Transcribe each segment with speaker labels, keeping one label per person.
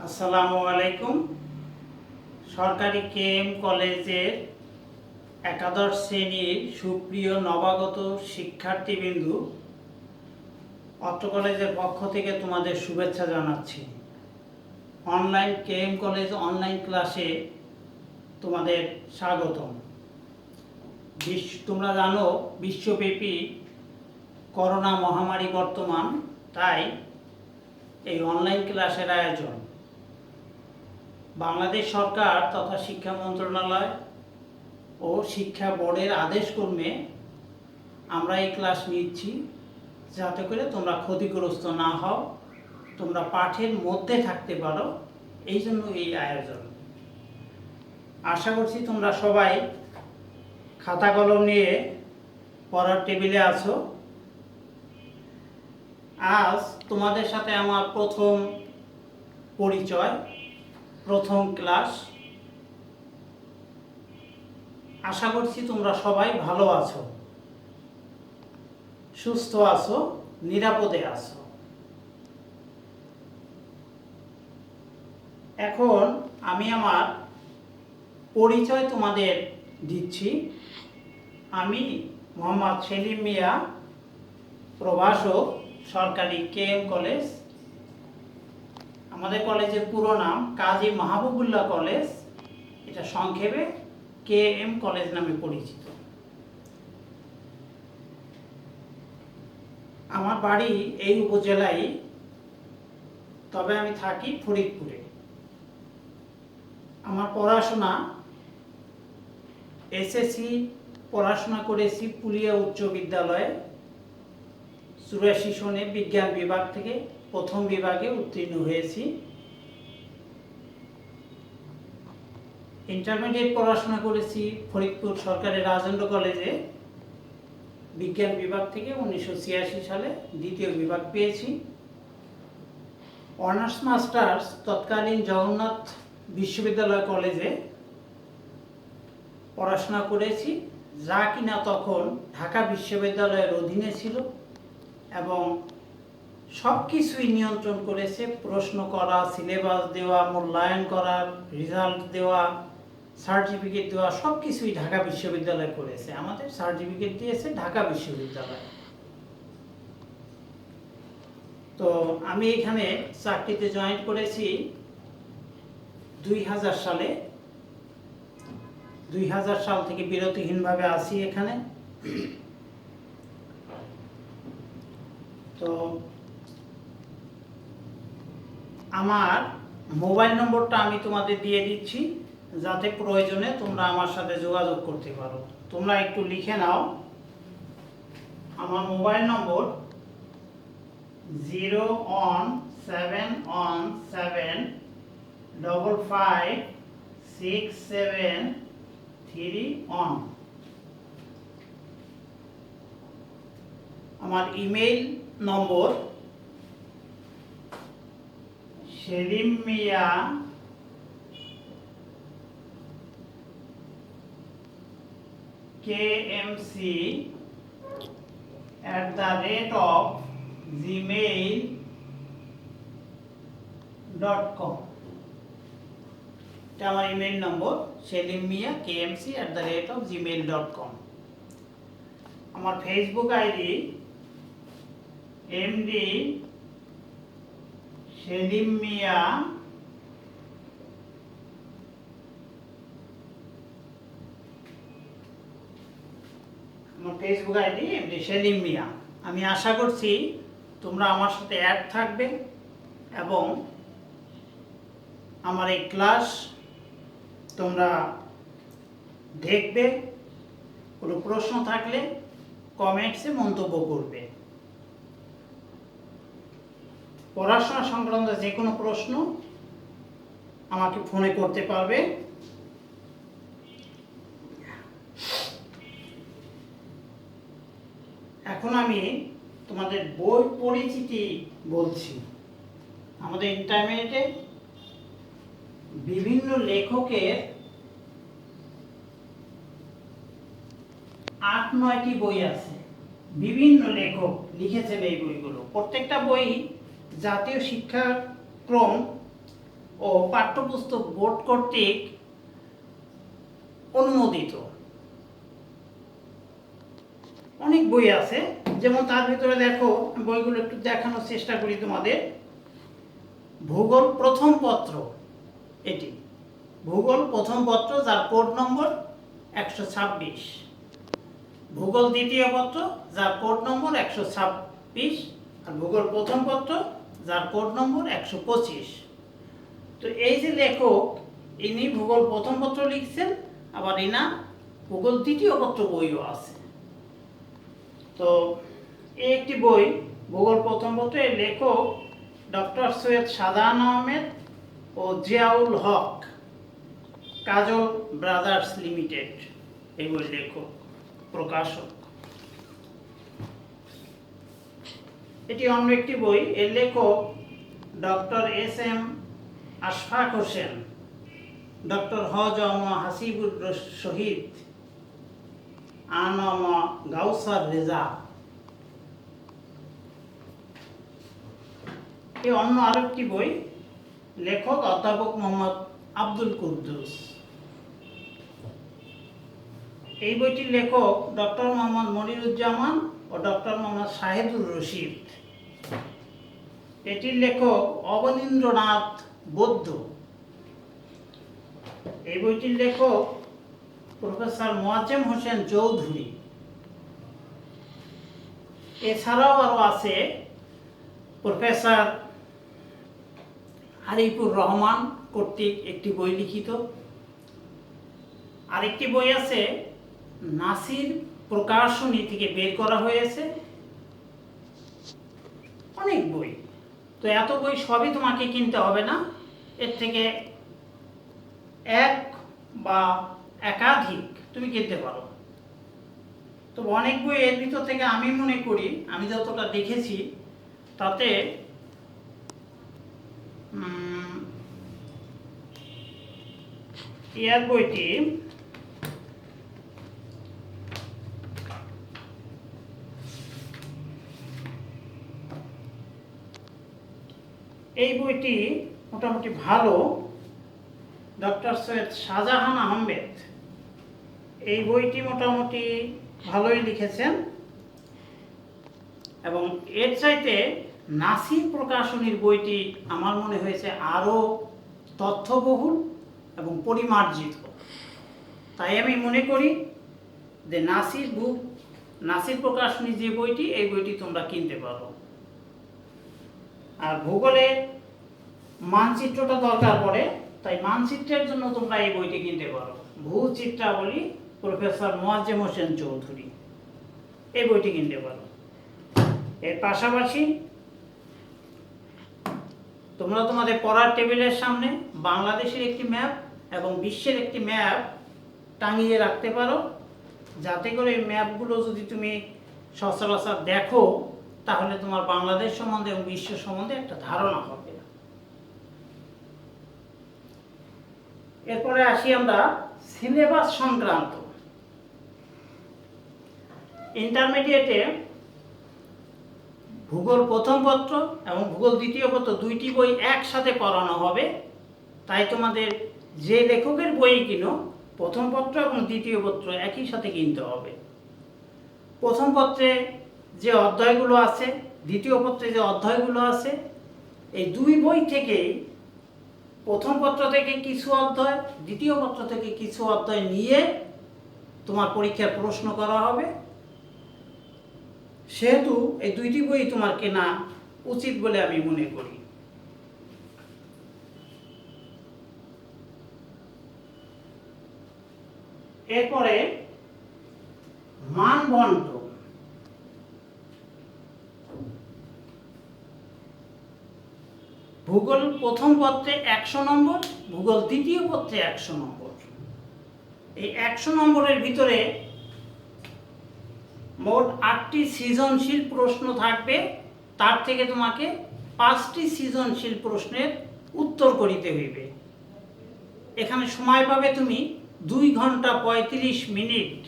Speaker 1: আসসালামু আলাইকুম। সরকারি কেএম কলেজের একাদশ শ্রেণীর সুপ্রিয় নবাগত শিক্ষার্থীবৃন্দু, অত্র কলেজের পক্ষ থেকে তোমাদের শুভেচ্ছা জানাচ্ছি। অনলাইন কেএম কলেজ অনলাইন ক্লাসে তোমাদের স্বাগতম। তোমরা জানো বিশ্বব্যাপী করোনা মহামারী বর্তমান, তাই এই অনলাইন ক্লাসের আয়োজন। বাংলাদেশ সরকার তথা শিক্ষা মন্ত্রণালয় ও শিক্ষা বোর্ডের আদেশক্রমে আমরা এই ক্লাস নিচ্ছি, যাতে করে তোমরা ক্ষতিগ্রস্ত না হও, তোমরা পাঠের মধ্যে থাকতে পারো, এই জন্য এই আয়োজন। আশা করছি তোমরা সবাই খাতা কলম নিয়ে পড়ার টেবিলে আছো। আজ তোমাদের সাথে আমার প্রথম পরিচয়, প্রথম ক্লাস। আশা করছি তোমরা সবাই ভালো আছো, সুস্থ আছো, নিরাপদে আছো। এখন আমি আমার পরিচয় তোমাদের দিচ্ছি। আমি মোহাম্মদ সেলিম মিয়া, প্রভাষক, সরকারি কেএম কলেজ। আমাদের কলেজের পুরো নাম কাজী মাহবুবুল্লাহ কলেজ, এটা সংক্ষেপে কেএম কলেজ নামে পরিচিত। আমার বাড়ি এই উপজেলায়, তবে আমি থাকি ফরিদপুরে। আমার পড়াশোনা এসএসসি পড়াশোনা করেছি পুলিয়া উচ্চ বিদ্যালয়ে। 84 সনে বিজ্ঞান বিভাগ থেকে প্রথম বিভাগে উত্তীর্ণ হয়েছি। ইন্টারমিডিয়েট পড়াশোনা করেছি ফরিদপুর সরকারি রাজেন্দ্র কলেজে বিজ্ঞান বিভাগ থেকে। 1986 সালে দ্বিতীয় বিভাগ পেয়েছি। অনার্স মাস্টার্স তৎকালীন জগন্নাথ বিশ্ববিদ্যালয় কলেজে পড়াশোনা করেছি, যা কিনা তখন ঢাকা বিশ্ববিদ্যালয়ের অধীনে ছিল এবং সব কিছুই নিয়ন্ত্রণ করেছে। প্রশ্ন করা, সিলেবাস দেওয়া, মূল্যায়ন করার, রেজাল্ট দেওয়া, সার্টিফিকেট দেওয়া, সব কিছুই ঢাকা বিশ্ববিদ্যালয় করেছে। আমাদের সার্টিফিকেট দিয়েছে ঢাকা বিশ্ববিদ্যালয়। তো আমি এখানে চাকরিতে জয়েন করেছি 2000 সালে। 2000 সাল থেকে বিরতিহীনভাবে আছি এখানে। তো আমার মোবাইল নম্বরটা আমি তোমাদের দিয়ে দিচ্ছি, যাতে প্রয়োজনে তোমরা আমার সাথে যোগাযোগ করতে পারো। তোমরা একটু লিখে নাও। আমার মোবাইল নম্বর 017155673 আমার ইমেইল নম্বর সেলিমিয়া kmc@gmail.com। এটা আমার ইমেইল নম্বর selimmiakmc@gmail.com। আমার ফেসবুক আইডি এমডি সেলিম মিয়া। আমার ফেসবুক আইডি এমডি সেলিম মিয়া। আমি আশা করছি তোমরা আমার সাথে অ্যাড থাকবে এবং আমার এই ক্লাস তোমরা দেখবে। কোনো প্রশ্ন থাকলে কমেন্টসে মন্তব্য করবে। পড়াশোনা সংক্রান্ত যে কোনো প্রশ্ন আমাকে ফোনে করতে পারবে। এখন আমি তোমাদের বই পরিচিতি বলছি। আমাদের ইন্টারমিডিয়েটে বিভিন্ন লেখকের 8-9টি বই আছে। বিভিন্ন লেখক লিখেছেন এই বইগুলো। প্রত্যেকটা বই জাতীয় শিক্ষাক্রম ও পাঠ্যপুস্তক বোর্ড কর্তৃক অনুমোদিত। অনেক বই আছে, যেমন তার ভিতরে দেখো, বইগুলো একটু দেখানোর চেষ্টা করি তোমাদের। ভূগোল প্রথম পত্র, এটি ভূগোল প্রথম পত্র, যার কোড নম্বর 126। ভূগোল দ্বিতীয় পত্র, যার কোড নম্বর 126, আর ভূগোল প্রথম পত্র, যার কোড নম্বর 125। তো এই যে লেখক, ইনি ভূগোল প্রথম পত্র লিখছেন, আবার ইনা ভূগোল দ্বিতীয় পত্র বইও আছে। তো এই একটি বই ভূগোল প্রথম পত্র, এর লেখক ডক্টর সৈয়দ শাহজাহান আহমেদ ও জিয়াউল হক, কাজল ব্রাদার্স লিমিটেড এই বই লেখক, প্রকাশক। এটি অন্য একটি বই, এর লেখক doctor S M. Ashfaq Hossain, doctor হ.জ.ম. হাসিবুর শহীদ, আ.ন.ম. গাউসার রেজা। এই অন্য আরেকটি বই, লেখক অধ্যাপক মোহাম্মদ আব্দুল কুদ্দুস। এই বইটির লেখক ডক্টর মোহাম্মদ মনিরুজ্জামান ও ডক্টর মোহাম্মদ শাহেদুর রশিদ। এটির লেখক অবনীন্দ্রনাথ বৌদ্ধ। এই বইটির লেখক প্রফেসর মোয়াজ্জেম হোসেন চৌধুরী। এছাড়াও আরও আছে প্রফেসর আরিফুর রহমান কর্তৃক একটি বই লিখিত। আরেকটি বই আছে নাসির প্রকাশনী থেকে বের করা হয়েছে। অনেক বই, তো এত বই সবই তোমাকে কিনতে হবে না, এর থেকে এক বা একাধিক তুমি কিনতে পারো। তো অনেক বই, এর ভিতর থেকে আমি মনে করি, আমি যতটা দেখেছি তাতে ইয়ার বইটি এই বইটি মোটামুটি ভালো। ডক্টর সৈয়দ শাহজাহান আহমেদ এই বইটি মোটামুটি ভালোই লিখেছেন, এবং এর চাইতে নাসির প্রকাশনীর বইটি আমার মনে হয়েছে আরও তথ্যবহুল এবং পরিমার্জিত। তাই আমি মনে করি যে নাসির প্রকাশনী যে বইটি, এই বইটি তোমরা কিনতে পারো। আর ভূগোলে মানচিত্রটা দরকার পড়ে, তাই মানচিত্রের জন্য তোমরা এই বইটি কিনতে পারো। ভূচিত্রাবলী, প্রফেসর মোয়াজ্জেম হোসেন চৌধুরী, এই বইটি কিনতে পারো। এর পাশাপাশি তোমরা তোমাদের পড়ার টেবিলের সামনে বাংলাদেশের একটি ম্যাপ এবং বিশ্বের একটি ম্যাপ টাঙিয়ে রাখতে পারো, যাতে করে এই ম্যাপগুলো যদি তুমি সচরাচর দেখো, তাহলে তোমার বাংলাদেশ সম্বন্ধে এবং বিশ্ব সম্বন্ধে একটা ধারণা হবে। এরপরে আসি আমরা সিলেবাস সংক্রান্ত। ইন্টারমিডিয়েটে ভূগোল প্রথম পত্র এবং ভূগোল দ্বিতীয় পত্র দুইটি বই একসাথে পড়ানো হবে। তাই তোমাদের যে লেখকের বই কিনো, প্রথম পত্র এবং দ্বিতীয় পত্র একই সাথে কিনতে হবে। প্রথম পত্রে যে অধ্যায়গুলো আছে, দ্বিতীয় পত্রে যে অধ্যায়গুলো আছে, এই দুই বই থেকেই প্রথম পত্র থেকে কিছু অধ্যায়, দ্বিতীয় পত্র থেকে কিছু অধ্যায় নিয়ে তোমার পরীক্ষার প্রশ্ন করা হবে। সেহেতু এই দুইটি বই তোমার কেনা উচিত বলে আমি মনে করি। এরপরে মানবন্টন। ভূগোল প্রথম পত্রে 100 নম্বর, ভূগোল দ্বিতীয় পত্রে 100 নম্বর। এই 100 নম্বরের ভিতরে মোট 8টি সৃজনশীল প্রশ্ন থাকবে। তার থেকে তোমাকে 5টি সৃজনশীল প্রশ্নের উত্তর করিতে হইবে। এখানে সময় পাবে তুমি 2 ঘন্টা 35 মিনিট।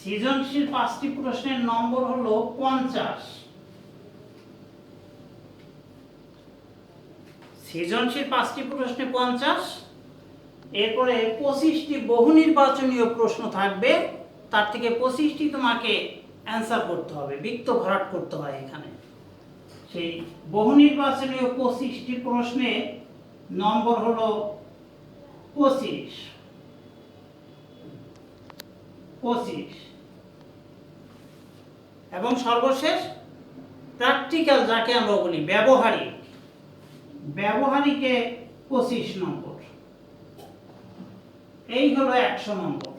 Speaker 1: সৃজনশীল 5টি প্রশ্নের নম্বর হলো 50। সৃজনশীল 5টি প্রশ্নে 50, এরপরে 25টি বহু নির্বাচনীয় প্রশ্ন থাকবে, তার থেকে 25টি তোমাকে অ্যান্সার করতে হবে, বৃত্ত ভরাট করতে হয় এখানে। সেই বহু নির্বাচনীয় 25টি প্রশ্নে নম্বর হলো 25। এবং সর্বশেষ প্র্যাকটিক্যাল, যাকে আমরা বলি ব্যবহারিকে 25 নম্বর। এই হলো 100 নম্বর।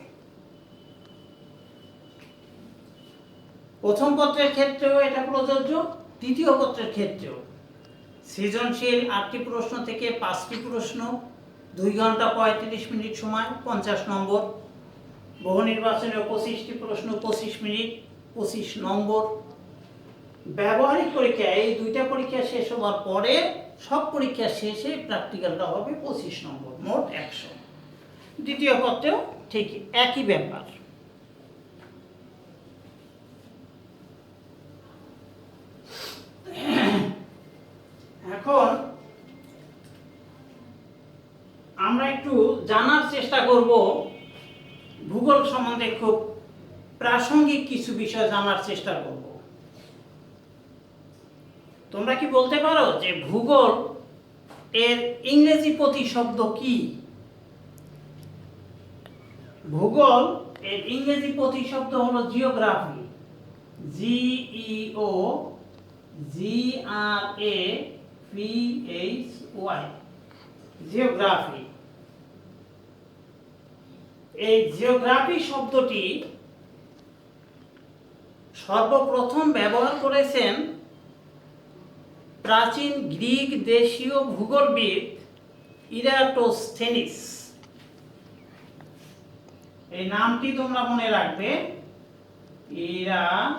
Speaker 1: প্রথম পত্রের ক্ষেত্রেও এটা প্রযোজ্য, দ্বিতীয় পত্রের ক্ষেত্রেও। সৃজনশীল 8টি প্রশ্ন থেকে 5টি প্রশ্ন, 2 ঘন্টা 35 মিনিট সময়, 50 নম্বর। বহু নির্বাচনীয় 25টি প্রশ্ন, 25 মিনিট, 25 নম্বর। ব্যবহারিক পরীক্ষা, এই দুইটা পরীক্ষা শেষ হওয়ার পরে সব পরীক্ষা শেষে প্র্যাকটিক্যালটা হবে 25 নম্বর, মোট 100। দ্বিতীয় পত্রেও ঠিক একই ব্যাপার। এখন আমরা একটু জানার চেষ্টা করব ভূগোল সম্বন্ধে, খুব প্রাসঙ্গিক কিছু বিষয় জানার চেষ্টা করব। তোমরা কি বলতে পারো যে ভূগোল এর ইংরেজি প্রতিশব্দ কি? ভূগোল এর ইংরেজি প্রতিশব্দ হলো জিওগ্রাফি, GEOGRAPHY, জিওগ্রাফি। এই জিওগ্রাফি শব্দটি সর্বপ্রথম ব্যবহার করেছেন প্রাচীন গ্রিক দেশীয় ভূগোলবিদ ইরাটোস্থেনিস। এই নামটি তোমরা মনে রাখবে, ইরাটোস্থেনিস।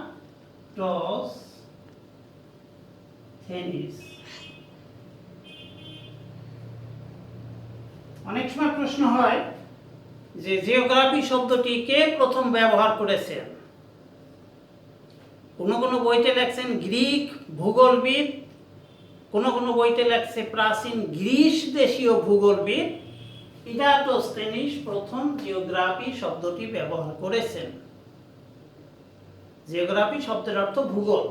Speaker 1: অনেক সময় প্রশ্ন হয় যে জিওগ্রাফি শব্দটি কে প্রথম ব্যবহার করেছেন? কোনো কোনো বইতে লেখছেন গ্রিক ভূগোলবিদ, কোনো কোনো বইতে লেখছে প্রাচীন গ্রিস দেশীয় ভূগোলবিদ ইরাটোস্থেনিস প্রথম জিওগ্রাফি শব্দটি ব্যবহার করেছেন। জিওগ্রাফি শব্দের অর্থ ভূগোল।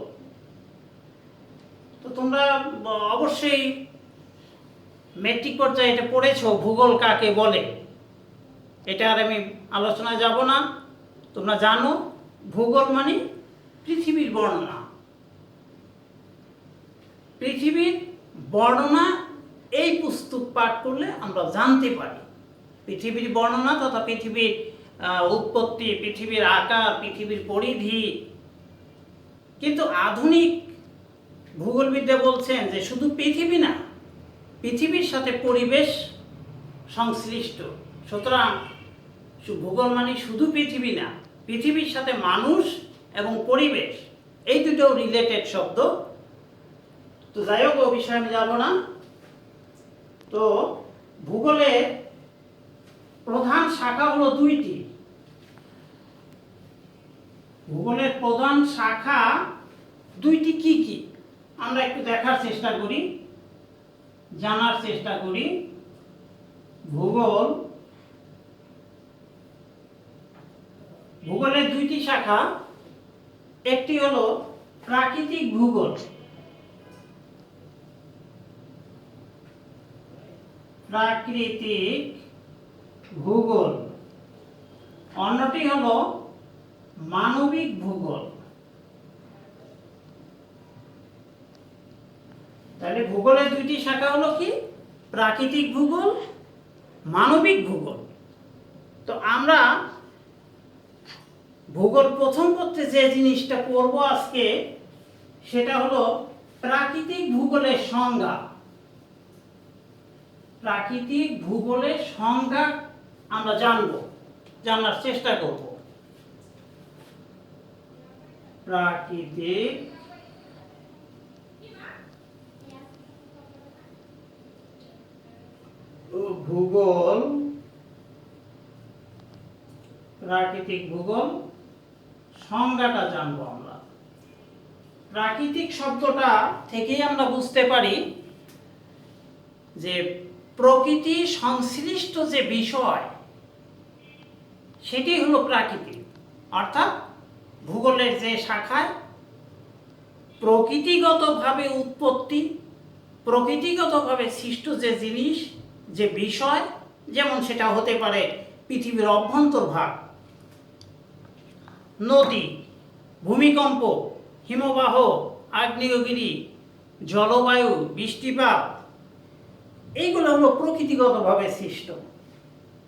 Speaker 1: তো তোমরা অবশ্যই মেট্রিক পর্যায়ে এটা পড়েছো, ভূগোল কাকে বলে। এটা আর আমি আলোচনায় যাব না, তোমরা জানো ভূগোল মানে পৃথিবীর বর্ণনা। পৃথিবীর বর্ণনা এই পুস্তক পাঠ করলে আমরা জানতে পারি পৃথিবীর বর্ণনা তথা পৃথিবীর উৎপত্তি, পৃথিবীর আকার, পৃথিবীর পরিধি। কিন্তু আধুনিক ভূগোলবিদরা বলছেন যে শুধু পৃথিবী না, পৃথিবীর সাথে পরিবেশ সংশ্লিষ্ট। সুতরাং ভূগোল মানে শুধু পৃথিবী না, পৃথিবীর সাথে মানুষ এবং পরিবেশ, এই দুটো রিলেটেড শব্দ। তো যাই হোক, ও বিষয়ে আমি যাব না। তো ভূগোলের প্রধান শাখা হলো 2টি। ভূগোলের প্রধান শাখা 2টি কি কি আমরা একটু দেখার চেষ্টা করি, জানার চেষ্টা করি। ভূগোলের 2টি শাখা, একটি হলো প্রাকৃতিক ভূগোল, অন্যটি হলো মানবিক ভূগোল। তাহলে ভূগোলের 2টি শাখা হলো কি? প্রাকৃতিক ভূগোল, মানবিক ভূগোল। তো আমরা ভূগোল প্রথম পত্রে যে জিনিসটা পড়ব আজকে, সেটা হলো প্রাকৃতিক ভূগোলের সংজ্ঞা। প্রাকৃতিক ভূগোলের সংজ্ঞা আমরা জানার চেষ্টা করব। প্রাকৃতিক ভূগোল সংজ্ঞাটা জানবো আমরা। প্রাকৃতিক শব্দটা থেকেই আমরা বুঝতে পারি যে প্রকৃতি সংশ্লিষ্ট যে বিষয় সেটি হলো প্রাকৃতিক, অর্থাৎ ভূগোলের যে শাখায় প্রকৃতিগতভাবে উৎপত্তি, প্রকৃতিগতভাবে সৃষ্ট যে জিনিস, যে বিষয়, যেমন সেটা হতে পারে পৃথিবীর অভ্যন্তরভাগ, নদী, ভূমিকম্প, হিমবাহ, আগ্নেয়গিরি, জলবায়ু, বৃষ্টিপাত, এইগুলো হলো প্রকৃতিগতভাবে সৃষ্ট।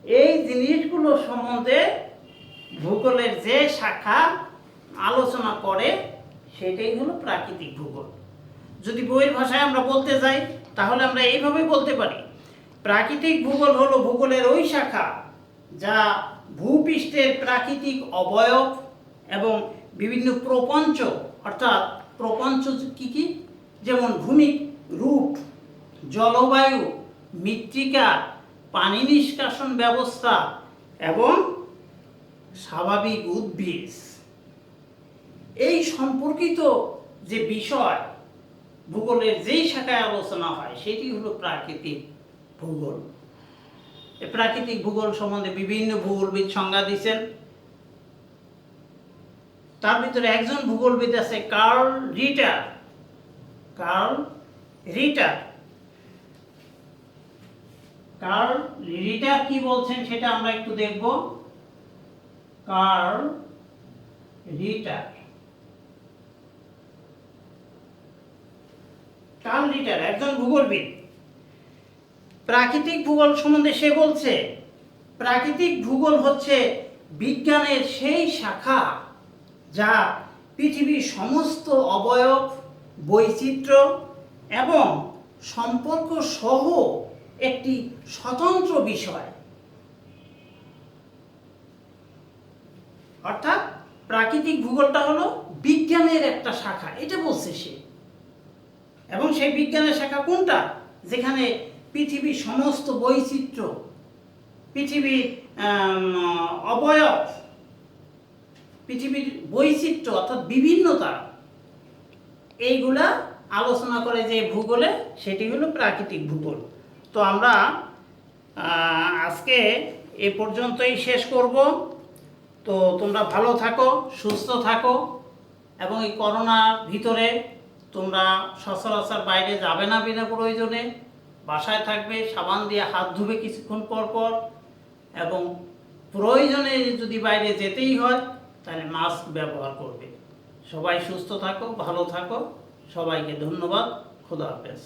Speaker 1: এই জিনিসগুলো সম্বন্ধে ভূগোলের যে শাখা আলোচনা করে সেটাই হলো প্রাকৃতিক ভূগোল। যদি বইয়ের ভাষায় আমরা বলতে যাই তাহলে আমরা এইভাবে বলতে পারি, প্রাকৃতিক ভূগোল হলো ভূগোলের ওই শাখা যা ভূপৃষ্ঠের প্রাকৃতিক অবয়ব এবং বিভিন্ন প্রপঞ্চ, অর্থাৎ প্রপঞ্চ কি কি, যেমন ভূমি রূপ, জলবায়ু, মৃত্তিকা, পানি নিষ্কাশন ব্যবস্থা এবং স্বাভাবিক উদ্ভিদ, এই সম্পর্কিত যে বিষয় ভূগোলের যেই শাখায় আলোচনা হয় সেটি হলো প্রাকৃতিক ভূগোল। এই প্রাকৃতিক ভূগোল সম্বন্ধে বিভিন্ন ভূগোলবিদ সংজ্ঞা দিয়েছেন। তার ভিতরে একজন ভূগোলবিদ আছে কার্ল রিটার। কার্ল রিটার কি বলছেন সেটা আমরা একটু দেখব। কার্ল রিটার একজন ভূগোলবিদ। প্রাকৃতিক ভূগোল সম্বন্ধে সে বলছে, প্রাকৃতিক ভূগোল হচ্ছে বিজ্ঞানের সেই শাখা যা পৃথিবীর সমস্ত অবয়ব, বৈচিত্র্য এবং সম্পর্ক সহ একটি স্বতন্ত্র বিষয়। অর্থাৎ প্রাকৃতিক ভূগোলটা হলো বিজ্ঞানের একটা শাখা, এটা বলছে সে। এবং সেই বিজ্ঞানের শাখা কোনটা? যেখানে পৃথিবীর সমস্ত বৈচিত্র্য, পৃথিবীর অবয়ব, পৃথিবীর বৈচিত্র্য অর্থাৎ বিভিন্নতা, এইগুলা আলোচনা করে যে ভূগোলে, সেটি হলো প্রাকৃতিক ভূগোল। তো আমরা আজকে এ পর্যন্তই শেষ করব। তো তোমরা ভালো থাকো, সুস্থ থাকো এবং এই করোনার ভিতরে তোমরা সচরাচর বাইরে যাবে না বিনা প্রয়োজনে, বাসায় থাকবে, সাবান দিয়ে হাত ধুবে কিছুক্ষণ পর পর, এবং প্রয়োজনে যদি বাইরে যেতেই হয় তাহলে মাস্ক ব্যবহার করবে। সবাই সুস্থ থাকো, ভালো থাকো, সবাইকে ধন্যবাদ। খোদা হাফেজ।